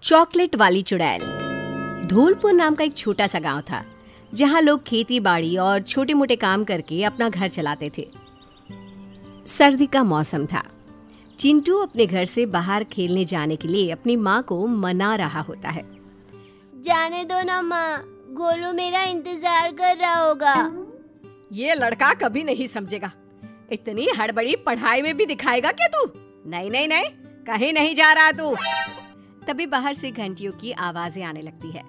Chocolate वाली चुड़ैल। धौलपुर नाम का एक छोटा सा गांव था जहां लोग खेती बाड़ी और छोटे मोटे काम करके अपना घर चलाते थे। सर्दी का मौसम था। चिंटू अपने घर से बाहर खेलने जाने के लिए अपनी माँ को मना रहा होता है। जाने दो ना माँ, गोलू मेरा इंतजार कर रहा होगा। ये लड़का कभी नहीं समझेगा। इतनी हड़बड़ी पढ़ाई में भी दिखाएगा क्या तू? नहीं नहीं नहीं, कहीं नहीं जा रहा तू। तभी बाहर से घंटियों की आवाजें आने लगती है।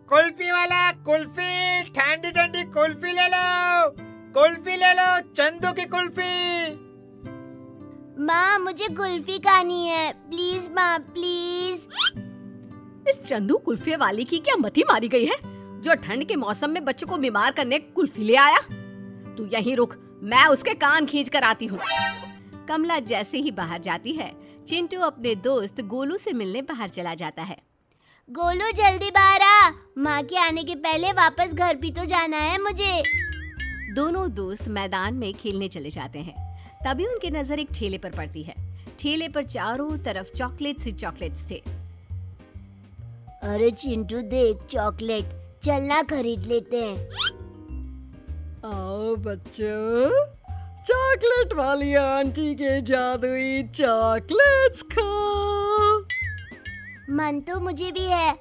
कुल्फी वाला, कुल्फी, ठंडी ठंडी कुल्फी ले लो, कुल्फी ले लो, चंदू की कुल्फी। माँ मुझे कुल्फी खानी है, प्लीज माँ प्लीज। इस चंदू कुल्फी वाली की क्या मती मारी गई है जो ठंड के मौसम में बच्चों को बीमार करने कुल्फी ले आया? तू यहीं रुक, मैं उसके कान खींच कर आती हूँ। कमला जैसे ही बाहर जाती है, चिंटू अपने दोस्त गोलू से मिलने बाहर चला जाता है। गोलू जल्दी बाहर आ, माँ के आने के पहले वापस घर भी तो जाना है मुझे। दोनों दोस्त मैदान में खेलने चले जाते हैं। तभी उनकी नजर एक ठेले पर पड़ती है। ठेले पर चारों तरफ चॉकलेट्स ही चॉकलेट्स थे। अरे चिंटू देख चॉकलेट, चलना खरीद लेते हैं। आओ बच्चों, चॉकलेट वाली आंटी के जादुई चॉकलेट्स खाओ। मन तो मुझे भी है,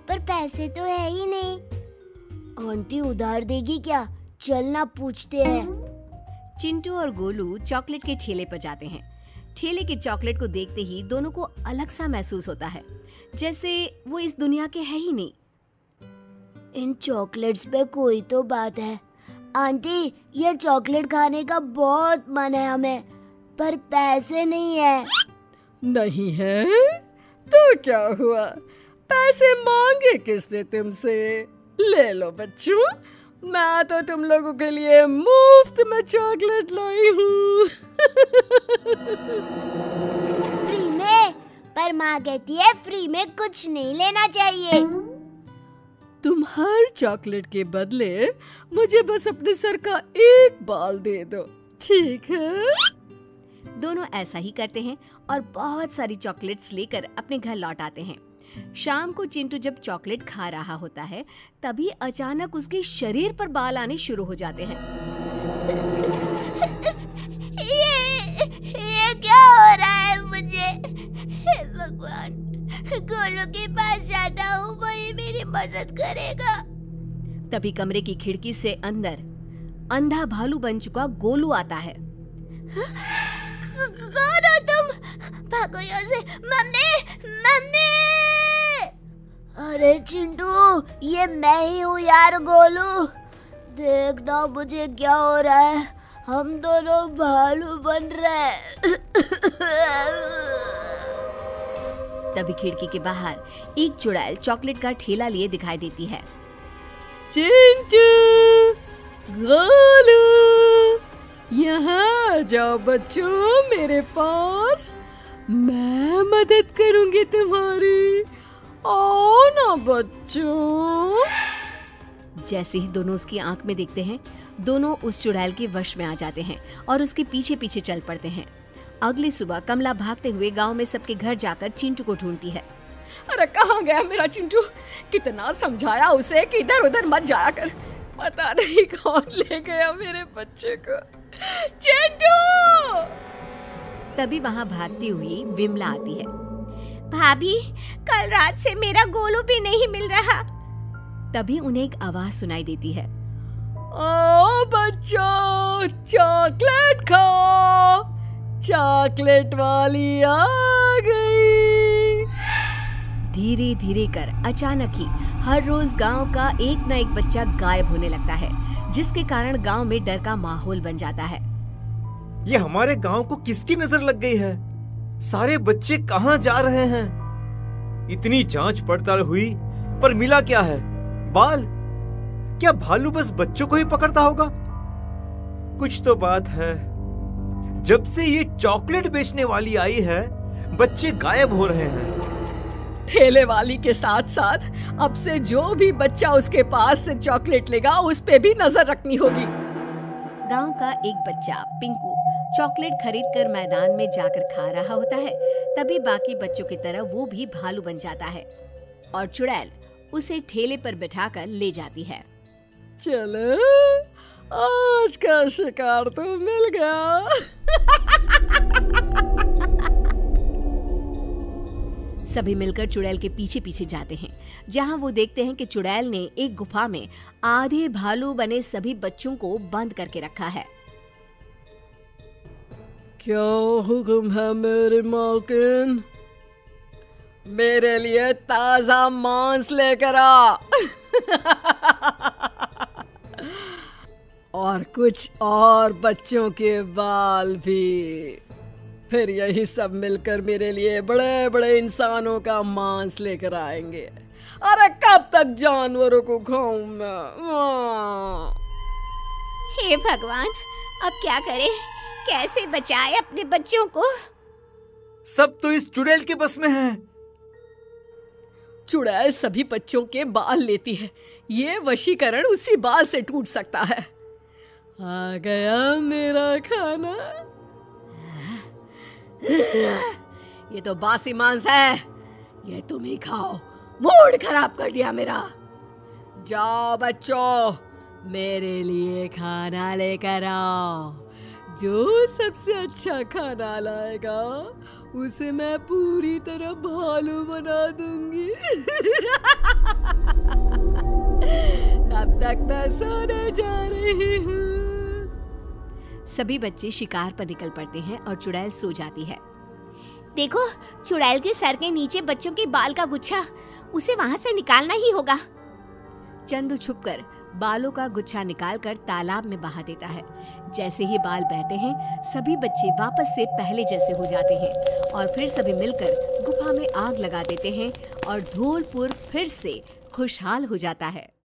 पर पैसे तो है ही नहीं। आंटी उधार देगी क्या? चलना पूछते हैं। चिंटू और गोलू चॉकलेट के ठेले पर जाते हैं। ठेले की चॉकलेट को देखते ही दोनों को अलग सा महसूस होता है, जैसे वो इस दुनिया के है ही नहीं। इन चॉकलेट्स पे कोई तो बात है। आंटी, ये चॉकलेट खाने का बहुत मन है हमें, पर पैसे नहीं है। नहीं है तो क्या हुआ? पैसे मांगे किसने तुमसे? ले लो बच्चों, मैं तो तुम लोगों के लिए मुफ्त में चॉकलेट लाई हूँ। फ्री में? पर माँ कहती है फ्री में कुछ नहीं लेना चाहिए। तुम हर चॉकलेट के बदले मुझे बस अपने सर का एक बाल दे दो, ठीक है? दोनों ऐसा ही करते हैं और बहुत सारी चॉकलेट्स लेकर अपने घर लौट आते हैं। शाम को चिंटू जब चॉकलेट खा रहा होता है, तभी अचानक उसके शरीर पर बाल आने शुरू हो जाते हैं। ये क्या हो रहा है मुझे? हे भगवान, गोलू के पास जाता हूँ, वही मेरी मदद करेगा। तभी कमरे की खिड़की से अंदर अंधा भालू बन चुका गोलू आता है। कौन हो तुम? भागो यहाँ से। Mummy mummy! अरे चिंटू, ये मैं ही हूँ यार गोलू। देखना मुझे क्या हो रहा है, हम दोनों भालू बन रहे हैं। तभी खिड़की के बाहर एक चुड़ैल चॉकलेट का ठेला लिए दिखाई देती है। चिंटू, गोलू, यहाँ जाओ बच्चों मेरे पास, मैं मदद करूंगी तुम्हारी। आओ ना बच्चों। जैसे ही दोनों उसकी आंख में देखते हैं, दोनों उस चुड़ैल के वश में आ जाते हैं और उसके पीछे पीछे चल पड़ते हैं। अगली सुबह कमला भागते हुए गांव में सबके घर जाकर चिंटू को ढूंढती है। अरे कहाँ गया मेरा चिंटू? कितना समझाया उसे कि इधर उधर मत जाया कर, पता नहीं कौन ले गया मेरे बच्चे को। चिंटू! तभी वहां भागती हुई विमला आती है। भाभी, कल रात से मेरा गोलू भी नहीं मिल रहा। तभी उन्हें एक आवाज सुनाई देती है। ओ बच्चों, चॉकलेट खाओ, चॉकलेट वाली आ गई। धीरे धीरे कर अचानक ही हर रोज गांव का एक न एक बच्चा गायब होने लगता है, जिसके कारण गांव में डर का माहौल बन जाता है। ये हमारे गांव को किसकी नजर लग गई है? सारे बच्चे कहाँ जा रहे हैं? इतनी जांच पड़ताल हुई पर मिला क्या है? बाल? क्या भालू बस बच्चों को ही पकड़ता होगा? कुछ तो बात है। जब से ये चॉकलेट बेचने वाली आई है, बच्चे गायब हो रहे हैं। ठेले वाली के साथ साथ अब से जो भी बच्चा उसके पास से चॉकलेट लेगा, उस पे भी नजर रखनी होगी। गांव का एक बच्चा पिंकू चॉकलेट खरीदकर मैदान में जाकर खा रहा होता है। तभी बाकी बच्चों की तरह वो भी भालू बन जाता है। और चुड़ैल उसे ठेले पर बिठाकर ले जाती है। चलो, आज का शिकार तो मिल गया। सभी मिलकर चुड़ैल के पीछे पीछे जाते हैं, जहां वो देखते हैं कि चुड़ैल ने एक गुफा में आधे भालू बने सभी बच्चों को बंद करके रखा है। क्या हुक्म है मेरे मालकिन? मेरे लिए ताजा मांस लेकर आ। और कुछ और बच्चों के बाल भी। फिर यही सब मिलकर मेरे लिए बड़े बड़े इंसानों का मांस लेकर आएंगे। अरे कब तक जानवरों को खाऊं मैं? हे भगवान, अब क्या करें? कैसे बचाए अपने बच्चों को? सब तो इस चुड़ैल के बस में है। चुड़ैल सभी बच्चों के बाल लेती है। ये वशीकरण उसी बाल से टूट सकता है। आ गया मेरा खाना। ये तो बासी मांस है, ये तुम ही खाओ। मूड खराब कर दिया मेरा। जाओ बच्चों, मेरे लिए खाना लेकर आओ। जो सबसे अच्छा खाना लाएगा उसे मैं पूरी तरह भालू बना दूंगी। अब तक मैं सोने जा रही हूँ। सभी बच्चे शिकार पर निकल पड़ते हैं और चुड़ैल सो जाती है। देखो, चुड़ैल के सर के नीचे बच्चों के बाल का गुच्छा, उसे वहाँ से निकालना ही होगा। चंदू छुपकर बालों का गुच्छा निकालकर तालाब में बहा देता है। जैसे ही बाल बहते हैं, सभी बच्चे वापस से पहले जैसे हो जाते हैं और फिर सभी मिलकर गुफा में आग लगा देते हैं और ढोलपुर फिर से खुशहाल हो जाता है।